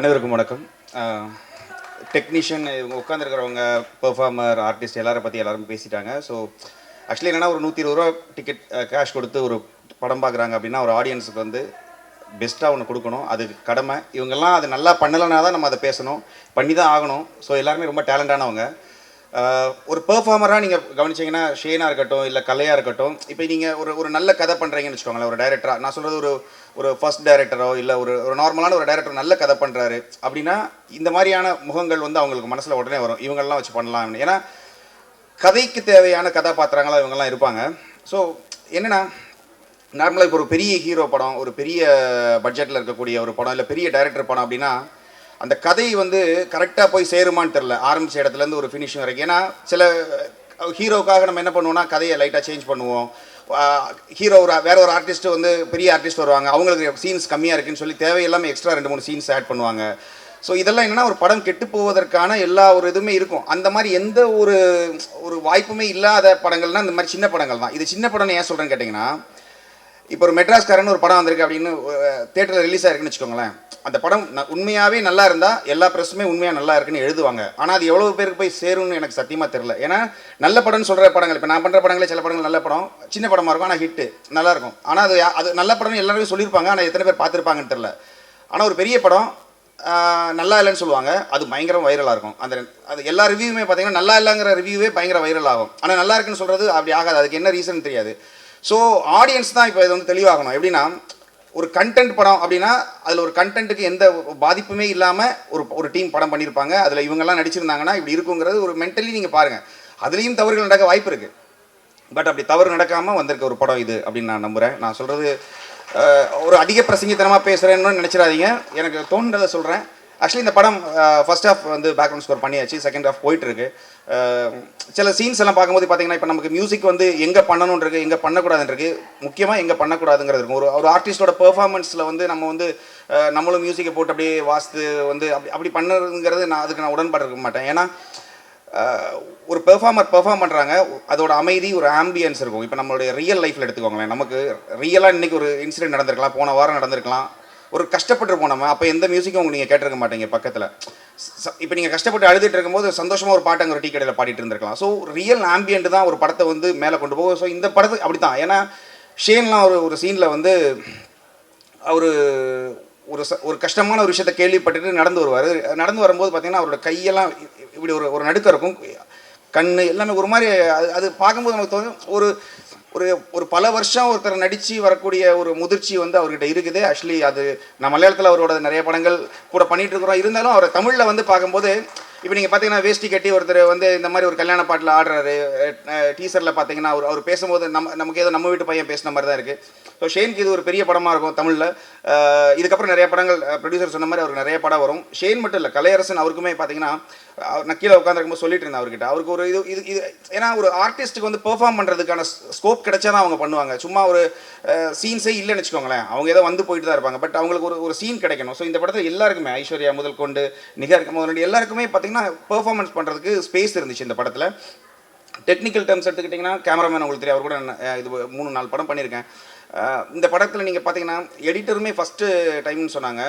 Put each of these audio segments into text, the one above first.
அனைவருக்கும் வணக்கம். டெக்னீஷியன் இவங்க உட்காந்துருக்கிறவங்க, பெர்ஃபார்மர், ஆர்டிஸ்ட் எல்லாரை பற்றி எல்லாரும் பேசிட்டாங்க. ஸோ ஆக்சுவலி என்னென்னா, ஒரு ரூ. 120 டிக்கெட் கேஷ் கொடுத்து ஒரு படம் பார்க்குறாங்க அப்படின்னா, ஒரு ஆடியன்ஸுக்கு வந்து பெஸ்ட்டாக ஒன்று கொடுக்கணும். அது கடமை. இவங்கெல்லாம் அது நல்லா பண்ணலைனா தான் நம்ம அதை பேசணும், பண்ணி தான் ஆகணும். ஸோ எல்லாருமே ரொம்ப டேலண்டானவங்க. ஒரு பெர்ஃபார்மராக நீங்கள் கவனிச்சிங்கன்னா, ஷேனாக இருக்கட்டும், இல்லை கலையாக இருக்கட்டும், இப்போ நீங்கள் ஒரு நல்ல கதை பண்ணுறீங்கன்னு வச்சுக்கோங்களேன். ஒரு டைரக்டராக நான் சொல்கிறது ஒரு ஃபர்ஸ்ட் டைரக்டரோ இல்லை ஒரு நார்மலான ஒரு டைரக்டர் நல்ல கதை பண்ணுறாரு அப்படின்னா, இந்த மாதிரியான முகங்கள் வந்து அவங்களுக்கு மனசில் உடனே வரும். இவங்கெல்லாம் வச்சு பண்ணலாம். ஏன்னா கதைக்கு தேவையான கதாபாத்திரங்களாக இவங்கெல்லாம் இருப்பாங்க. ஸோ என்னென்னா, நார்மலாக இப்போ ஒரு பெரிய ஹீரோ படம், ஒரு பெரிய பட்ஜெட்டில் இருக்கக்கூடிய ஒரு படம், இல்லை பெரிய டைரக்டர் படம் அப்படின்னா, அந்த கதை வந்து கரெக்டாக போய் சேருமான்னு தெரில, ஆரம்பித்த இடத்துலேருந்து ஒரு ஃபினிஷிங் வரைக்கும். ஏன்னா சில ஹீரோவுக்காக நம்ம என்ன பண்ணுவோம்னா, கதையை லைட்டாக சேஞ்ச் பண்ணுவோம். ஹீரோ வேற ஒரு ஆர்டிஸ்ட்டு வந்து பெரிய ஆர்டிஸ்ட் வருவாங்க, அவங்களுக்கு சீன்ஸ் கம்மியாக இருக்குன்னு சொல்லி தேவையில்லாமல் எக்ஸ்ட்ரா 2-3 சீன்ஸ் ஆட் பண்ணுவாங்க. ஸோ இதெல்லாம் என்னென்னா, ஒரு படம் கெட்டு போவதற்கான எல்லா ஒரு இதுவுமே இருக்கும். அந்த மாதிரி எந்த ஒரு வாய்ப்புமே இல்லாத படங்கள்னால் இந்த மாதிரி சின்ன படங்கள் தான். இது சின்ன படம்னு ஏன் சொல்கிறேன்னு கேட்டிங்கன்னா, இப்போ ஒரு மெட்ராஸ்காரன் ஒரு படம் வந்திருக்கு அப்படின்னு தேட்டரில் ரிலீஸ் ஆயிருக்குன்னு வச்சுக்கோங்களேன். அந்த படம் உண்மையாகவே நல்லா இருந்தால் எல்லா ப்ரெஸ்ஸுமே உண்மையாக நல்லா இருக்குன்னு எழுதுவாங்க. ஆனால் அது எவ்வளோ பேருக்கு போய் சேரும்னு எனக்கு சத்தியமாக தெரில. ஏன்னா நல்ல படம்னு சொல்கிற படங்கள், இப்போ நான் பண்ணுற படங்களே சில படங்கள் நல்ல படம், சின்ன படமாக இருக்கும், ஆனால் ஹிட்டு நல்லாயிருக்கும். ஆனால் அது நல்ல படம்னு எல்லாருமே சொல்லியிருப்பாங்க, ஆனால் எத்தனை பேர் பார்த்துருப்பாங்கன்னு தெரில. ஆனால் ஒரு பெரிய படம் நல்லா இல்லைன்னு சொல்லுவாங்க, அது பயங்கரம் வைரலாக இருக்கும். அது எல்லா ரிவ்யூவுமே பார்த்தீங்கன்னா, நல்லா இல்லைங்கிற ரிவ்யூவே பயங்கர வைரல் ஆகும். ஆனால் நல்லா இருக்குன்னு சொல்கிறது அப்படி ஆகாது. அதுக்கு என்ன ரீசன் தெரியாது. ஸோ ஆடியன்ஸ் தான் இப்போ இது வந்து தெளிவாகணும். எப்படின்னா, ஒரு கண்டென்ட் படம் அப்படின்னா அதில் ஒரு கண்டென்ட்டுக்கு எந்த பாதிப்புமே இல்லாமல் ஒரு டீம் படம் பண்ணியிருப்பாங்க. அதில் இவங்கெல்லாம் நடிச்சிருந்தாங்கன்னா இப்படி இருக்குங்கிறது ஒரு மென்டலி நீங்கள் பாருங்கள். அதுலேயும் தவறுகள் நடக்க வாய்ப்பு இருக்குது. பட் அப்படி தவறு நடக்காமல் வந்திருக்க ஒரு படம் இது அப்படின்னு நான் நம்புகிறேன். நான் சொல்கிறது ஒரு அதிக பிரசங்கித்தனமாக பேசுகிறேன்னு நினச்சிடாதீங்க, எனக்கு தோன்றதை சொல்கிறேன். ஆக்சுவலி இந்த படம் ஃபர்ஸ்ட் ஹாஃப் வந்து பேக்ரவுண்ட் ஸ்கோர் பண்ணியாச்சு, செகண்ட் ஹாஃப் போயிட்டுருக்கு. சில சீன்ஸ் எல்லாம் பார்க்கும்போது பார்த்தீங்கன்னா, இப்போ நமக்கு மியூசிக் வந்து எங்கே பண்ணணுன்றது, எங்கே பண்ணக்கூடாதுன்றது, முக்கியமாக எங்கே பண்ணக்கூடாதுங்கிறது இருக்கும். ஒரு ஆர்டிஸ்டோட பெர்ஃபார்மன்ஸில் வந்து நம்ம வந்து நம்மளும் மியூசிக்கை போட்டு அப்படியே வாசித்து வந்து அப்படி பண்ணுறதுங்கிறது அதுக்கு நான் உடன்பாடு இருக்க மாட்டேன். ஏன்னா ஒரு பெர்ஃபார்ம் பண்ணுறாங்க, அதோட அமைதி, ஒரு ஆம்பியன்ஸ் இருக்கும். இப்போ நம்மளுடைய ரியல் லைஃப்பில் எடுத்துக்கோங்களேன், நமக்கு ரியலாக இன்றைக்கி ஒரு இன்சிடென்ட் நடந்திருக்கலாம், போன வாரம் நடந்திருக்கலாம், ஒரு கஷ்டப்பட்டுருப்போம் நம்ம. அப்போ எந்த மியூசிக்கும் நீங்கள் கேட்டிருக்க மாட்டீங்க பக்கத்தில். இப்போ நீங்கள் கஷ்டப்பட்டு அழுதுட்டு இருக்கும்போது சந்தோஷமாக ஒரு பாட்டு அங்கே ஒரு டீ கடையில் பாடிட்டு இருந்திருக்கலாம். ஸோ ரியல் ஆம்பியன்ட் தான் ஒரு படத்தை வந்து மேலே கொண்டு போகும். ஸோ இந்த படத்துக்கு அப்படி தான். ஏன்னா ஷேன்லாம் ஒரு சீனில் வந்து அவர் ஒரு கஷ்டமான ஒரு விஷயத்தை கேள்விப்பட்டுட்டு நடந்து வருவார். நடந்து வரும்போது பார்த்தீங்கன்னா அவரோட கையெல்லாம் இப்படி ஒரு நடுக்கம் இருக்கும், கண் எல்லாமே ஒரு மாதிரி. அது பார்க்கும்போது நமக்கு தோணும், ஒரு பல வருஷம் ஒருத்தர் நடித்து வரக்கூடிய ஒரு முதிர்ச்சி வந்து அவர்கிட்ட இருக்குது. ஆக்சுவலி அது நான் மலையாளத்தில் அவரோட நிறைய படங்கள் கூட பண்ணிகிட்டு இருக்கிறோம். இருந்தாலும் அவர் தமிழில் வந்து பார்க்கும்போது, இப்போ நீங்கள் பார்த்தீங்கன்னா வேஷ்டி கட்டி ஒருத்தர் வந்து இந்த மாதிரி ஒரு கல்யாண பாட்டில் ஆடுறாரு. டீசரில் பார்த்தீங்கன்னா அவர் பேசும்போது நமக்கு ஏதோ நம்ம வீட்டு பையன் பேசின மாதிரி தான் இருக்குது. ஸோ ஷேனுக்கு இது ஒரு பெரிய படமாக இருக்கும் தமிழில். இதுக்கப்புறம் நிறைய படங்கள் ப்ரொடியூசர் சொன்ன மாதிரி அவருக்கு நிறைய படம் வரும். ஷேன் மட்டும் இல்லை, கலையரசன் அவருக்குமே பார்த்தீங்கன்னா, நான் கீழே உட்காந்துருக்கும்போது சொல்லிட்டு இருந்தேன் அவர்கிட்ட, அவருக்கு ஒரு இது ஏன்னா ஒரு ஆர்டிஸ்ட்டுக்கு வந்து பெர்ஃபார்ம் பண்ணுறதுக்கான ஸ்கோப் கிடைச்சா தான் அவங்க பண்ணுவாங்க. சும்மா ஒரு சீன்ஸே இல்லைன்னு வச்சுக்கோங்களேன், அவங்க ஏதோ வந்து போயிட்டு தான் இருப்பாங்க. பட் அவங்களுக்கு ஒரு சீன் கிடைக்கணும். ஸோ இந்த படத்தில் எல்லாருக்குமே, ஐஸ்வர்யா முதல் கொண்டு நிகர் முதல் எல்லாருக்குமே பார்த்தீங்கன்னா பெர்ஃபார்மன்ஸ் பண்ணுறதுக்கு ஸ்பேஸ் இருந்துச்சு இந்த படத்தில். டெக்னிக்கல் டேர்ம்ஸ் எடுத்துக்கிட்டிங்கன்னா, கேமராமேன் உங்களுக்கு தெரியும், அவர் கூட இது 3-4 படம் பண்ணியிருக்கேன். இந்த படத்தில் நீங்கள் பார்த்தீங்கன்னா எடிட்டருமே ஃபஸ்ட்டு டைம்னு சொன்னாங்க.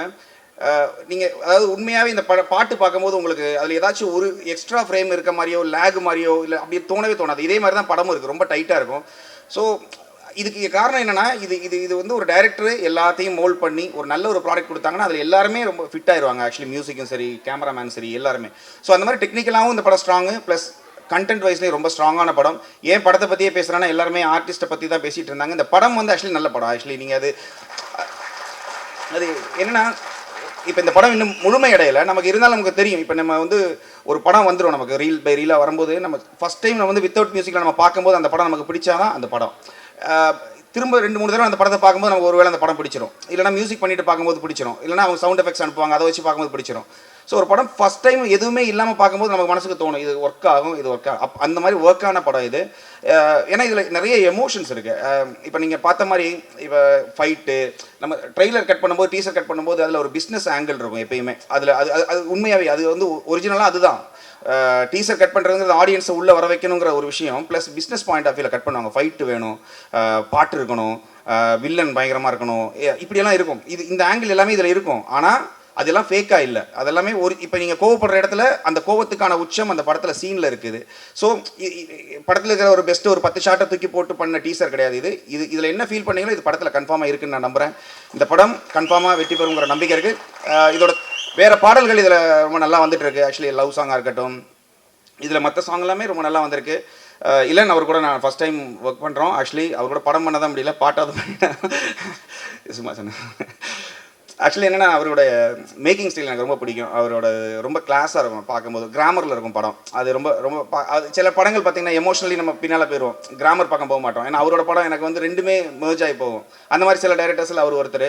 நீங்கள் அதாவது உண்மையாகவே இந்த பாட்டு பார்க்கும்போது உங்களுக்கு அதில் ஏதாச்சும் ஒரு எக்ஸ்ட்ரா ஃப்ரேம் இருக்க மாதிரியோ, லேக் மாதிரியோ இல்லை அப்படியே தோணவே தோணாது. இதே மாதிரி தான் படமும் இருக்குது, ரொம்ப டைட்டாக இருக்கும். ஸோ இதுக்கு காரணம் என்னென்னா, இது வந்து ஒரு டைரக்டர் எல்லாத்தையும் மோல்ட் பண்ணி ஒரு நல்ல ஒரு ப்ராடக்ட் கொடுத்தாங்கன்னா அதில் எல்லாருமே ரொம்ப ஃபிட் ஆயிடுவாங்க. ஆக்சுவலி மியூசிக்கும் சரி, கேமராமேன் சரி, எல்லாருமே. ஸோ அந்த மாதிரி டெக்னிக்கலாகவும் இந்த படம் ஸ்ட்ராங்கு, ப்ளஸ் கண்டென்ட் வைஸ்லேயும் ரொம்ப ஸ்ட்ராங்கான படம். ஏன் படத்தை பற்றியே பேசுகிறேன்னா, எல்லாருமே ஆர்டிஸ்ட்டை பற்றி தான் பேசிகிட்டு இருந்தாங்க. இந்த படம் வந்து ஆக்சுவலி நல்ல படம். ஆக்சுவலி நீங்கள் அது என்னென்னா, இப்போ இந்த படம் இன்னும் முழுமை அடையலை நமக்கு. இருந்தாலும் நமக்கு தெரியும், இப்போ நம்ம வந்து ஒரு படம் வந்துடும் நமக்கு ரீல் பை ரீலாக வரும்போது, நம்ம ஃபஸ்ட் டைம் நம்ம வந்து வித்தவுட் மியூசிக்கில் நம்ம பார்க்கும்போது அந்த படம் நமக்கு பிடிச்சாதான் அந்த படம். திரும்ப 2-3 தடவை அந்த படத்தை பார்க்கும்போது நமக்கு ஒருவேளை அந்த படம் பிடிச்சிடும், இல்லைனா மியூசிக் பண்ணிட்டு பார்க்கும்போது பிடிச்சிடும், இல்லைனா அவங்க சவுண்ட் எஃபெக்ட்ஸ் அனுப்புவாங்க, அதை வச்சு பார்க்கும்போது பிடிச்சிடும். ஸோ ஒரு படம் ஃபஸ்ட் டைம் எதுவுமே இல்லாமல் பார்க்கும்போது நமக்கு மனசுக்கு தோணும், இது ஒர்க் ஆகும், இது ஒர்க் ஆகும். அந்த மாதிரி ஒர்க்கான படம் இது. ஏன்னா இதில் நிறைய எமோஷன்ஸ் இருக்குது. இப்போ நீங்கள் பார்த்த மாதிரி இப்போ ஃபைட்டு, நம்ம ட்ரெய்லர் கட் பண்ணும்போது, டீசர் கட் பண்ணும்போது அதில் ஒரு பிஸ்னஸ் ஆங்கிள் இருக்கும் எப்பயுமே. அதில் அது உண்மையாகவே அது வந்து ஒரிஜினலாக அதுதான். டீசர் கட் பண்ணுறதுங்கிறது ஆடியன்ஸை உள்ளே வர வைக்கணுங்கிற ஒரு விஷயம். ப்ளஸ் பிஸ்னஸ் பாயிண்ட் ஆஃப் வியூவில் கட் பண்ணுவாங்க. ஃபைட்டு வேணும், பாட்டு இருக்கணும், வில்லன் பயங்கரமாக இருக்கணும், இப்படியெல்லாம் இருக்கும். இந்த ஆங்கிள் எல்லாமே இதில் இருக்கும். ஆனால் அதெல்லாம் ஃபேக்காக இல்லை, அதெல்லாமே ஒரு இப்போ நீங்கள் கோவப்படுற இடத்துல அந்த கோவத்துக்கான உச்சம் அந்த படத்தில் சீனில் இருக்குது. ஸோ படத்தில் இருக்கிற ஒரு பெஸ்ட்டு ஒரு 10 ஷாட்டை தூக்கி போட்டு பண்ண டீசர் கிடையாது இது. இதில் என்ன ஃபீல் பண்ணீங்களோ இது படத்தில் கன்ஃபார்மாக இருக்குன்னு நான் நம்புகிறேன். இந்த படம் கன்ஃபார்மாக வெற்றி பெறுங்கிற நம்பிக்கை இருக்குது. இதோட வேறு பாடல்கள் இதில் ரொம்ப நல்லா வந்துட்டு இருக்கு. ஆக்சுவலி லவ் சாங்காக இருக்கட்டும், இதில் மற்ற சாங் எல்லாமே ரொம்ப நல்லா வந்திருக்கு. இல்லைன்னு அவர் கூட நான் ஃபஸ்ட் டைம் ஒர்க் பண்ணுறோம். ஆக்சுவலி அவர் கூட படம் பண்ண தான் முடியல, பாட்டாவது சும்மா சொன்னேன். ஆக்சுவலி என்னென்னா அவரோட மேக்கிங் ஸ்டைல் எனக்கு ரொம்ப பிடிக்கும். அவரோட ரொம்ப கிளாஸாக இருக்கும், பார்க்கும்போது கிராமரில் இருக்கும் படம். அது ரொம்ப ரொம்ப அது சில படங்கள் பார்த்திங்கன்னா எமோஷனலி நம்ம பின்னால் போயிடுவோம், கிராமர் பக்கம் போக மாட்டோம். ஏன்னா அவரோட படம் எனக்கு வந்து ரெண்டுமே மெர்ஜ் ஆகி போகும். அந்த மாதிரி சில டைரக்டர்ஸில் அவர் ஒருத்தர்.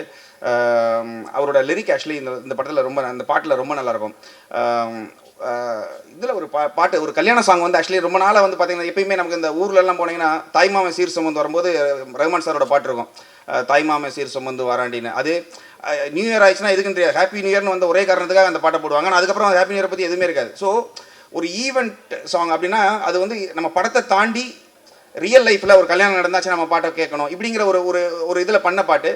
அவரோட லிரிக் ஆக்சுவலி இந்த படத்தில் ரொம்ப, அந்த பாட்டில் ரொம்ப நல்லாயிருக்கும். இதில் ஒரு பாட்டு, ஒரு கல்யாண சாங் வந்து ஆக்சுவலி ரொம்ப நாளாக வந்து பார்த்திங்கன்னா எப்பயுமே நமக்கு இந்த ஊர்லெலாம் போனீங்கன்னா தாய்மாமன் சீர் சுமந்து வரும்போது ரஹ்மான் சாரோட பாட்டு இருக்கும், தாய்மாமன் சீர் சுமந்து வாராண்டின்னு. அது நியூ இயர் ஆயிடுச்சுன்னா எதுக்குன்னு தெரியாது, ஹாப்பி நியூ இயர்னு வந்து ஒரே காரணத்துக்காக அந்த பாட்டை போடுவாங்க. ஆனால் அதுக்கப்புறம் ஹாப்பி நியூ இயர் பற்றி எதுவுமே இருக்காது. ஸோ ஒரு ஈவெண்ட் சாங் அப்படின்னா அது வந்து நம்ம படத்தை தாண்டி ரியல் லைஃப்பில் ஒரு கல்யாணம் நடந்தாச்சு நம்ம பாட்டை கேட்கணும் இப்படிங்கிற ஒரு ஒரு இதில் பண்ண பாட்டு.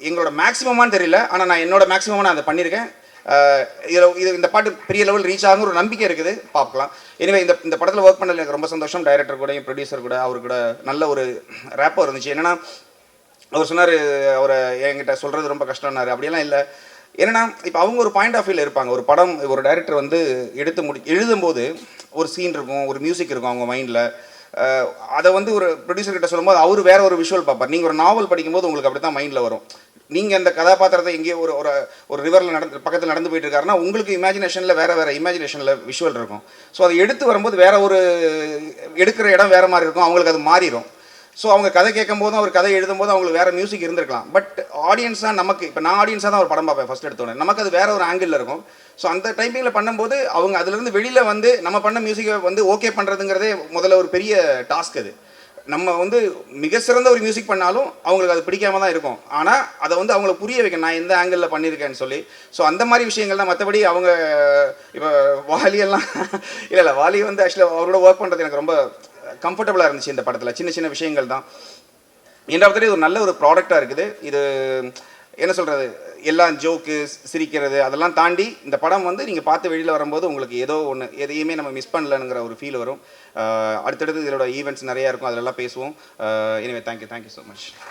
எங்களோட மேக்ஸிமமானு தெரியல, ஆனால் நான் என்னோட மேக்ஸிமமாக நான் அதை பண்ணியிருக்கேன். இந்த பாட்டு பெரிய லெவல் ரீச் ஆகும் ஒரு நம்பிக்கை இருக்குது, பார்க்கலாம். எனவே இந்த படத்தில் ஒர்க் பண்ணல எனக்கு ரொம்ப சந்தோஷம். டைரக்டர் கூட, ப்ரொடியூசர் கூட, அவர் கூட நல்ல ஒரு ரேப்போ இருந்துச்சு. என்னென்னா அவர் சொன்னார், அவரை என்கிட்ட சொல்கிறது ரொம்ப கஷ்டம்னாரு. அப்படியெல்லாம் இல்லை. என்னென்னா இப்போ அவங்க ஒரு பாயிண்ட் ஆஃப் வியூவில் இருப்பாங்க. ஒரு படம் ஒரு டைரக்டர் வந்து எழுதும்போது ஒரு சீன் இருக்கும், ஒரு மியூசிக் இருக்கும் அவங்க மைண்டில். அதை வந்து ஒரு ப்ரொடியூசர் கிட்ட சொல்லும்போது அவர் வேற ஒரு விஷுவல் பார்ப்பார். நீங்கள் ஒரு நாவல் படிக்கும்போது உங்களுக்கு அப்படி தான் மைண்டில் வரும். நீங்கள் அந்த கதாபாத்திரத்தை எங்கேயோ ஒரு ஒரு ரிவரில் பக்கத்தில் நடந்து போயிட்டு இருக்காருன்னா உங்களுக்கு இமேஜினேஷனில் வேறு இமேஜினேஷனில் விஷுவல் இருக்கும். ஸோ அதை எடுத்து வரும்போது வேற ஒரு எடுக்கிற இடம் வேறு மாதிரி இருக்கும், அவங்களுக்கு அது மாறிடும். ஸோ அவங்க கதை கேட்கும் போதும் அவர் கதை எழுதும்போது அவங்களுக்கு வேறு மியூசிக் இருந்திருக்கலாம். பட் ஆடியன்ஸாக நமக்கு, இப்போ நான் ஆடியன்ஸாக தான் ஒரு படம் பார்ப்பேன் ஃபஸ்ட் எடுத்தோடனே, நமக்கு அது வேறு ஒரு ஆங்கிளில் இருக்கும். ஸோ அந்த டைமிங்கில் பண்ணும்போது அவங்க அதுலேருந்து வெளியில் வந்து நம்ம பண்ண மியூசிக்கை வந்து ஓகே பண்ணுறதுங்கிறதே முதல்ல ஒரு பெரிய டாஸ்க். அது நம்ம வந்து மிக சிறந்த ஒரு மியூசிக் பண்ணாலும் அவங்களுக்கு அது பிடிக்காம தான் இருக்கும். ஆனால் அதை வந்து அவங்களுக்கு புரிய வைக்க நான் எந்த ஆங்கிளில் பண்ணியிருக்கேன்னு சொல்லி. ஸோ அந்த மாதிரி விஷயங்கள் தான். மற்றபடி அவங்க இப்போ வாலியெல்லாம் இல்லை, வாலி வந்து ஆக்சுவலி அவரோட ஒர்க் பண்ணுறது எனக்கு ரொம்ப கம்ஃபர்டபுளாக இருந்துச்சு இந்த படத்தில். சின்ன சின்ன விஷயங்கள் தான். ரெண்டாவது ஒரு நல்ல ஒரு ப்ராடக்டாக இருக்குது. இது என்ன சொல்கிறது, எல்லாம் ஜோக்கு சிரிக்கிறது அதெல்லாம் தாண்டி இந்த படம் வந்து நீங்கள் பார்த்து வெளியில் வரும்போது உங்களுக்கு ஏதோ ஒன்று, எதையுமே நம்ம மிஸ் பண்ணலங்கிற ஒரு ஃபீல் வரும். அடுத்தடுத்து இதோட ஈவெண்ட்ஸ் நிறையா இருக்கும், அதிலெல்லாம் பேசுவோம். Anyway thank you so much.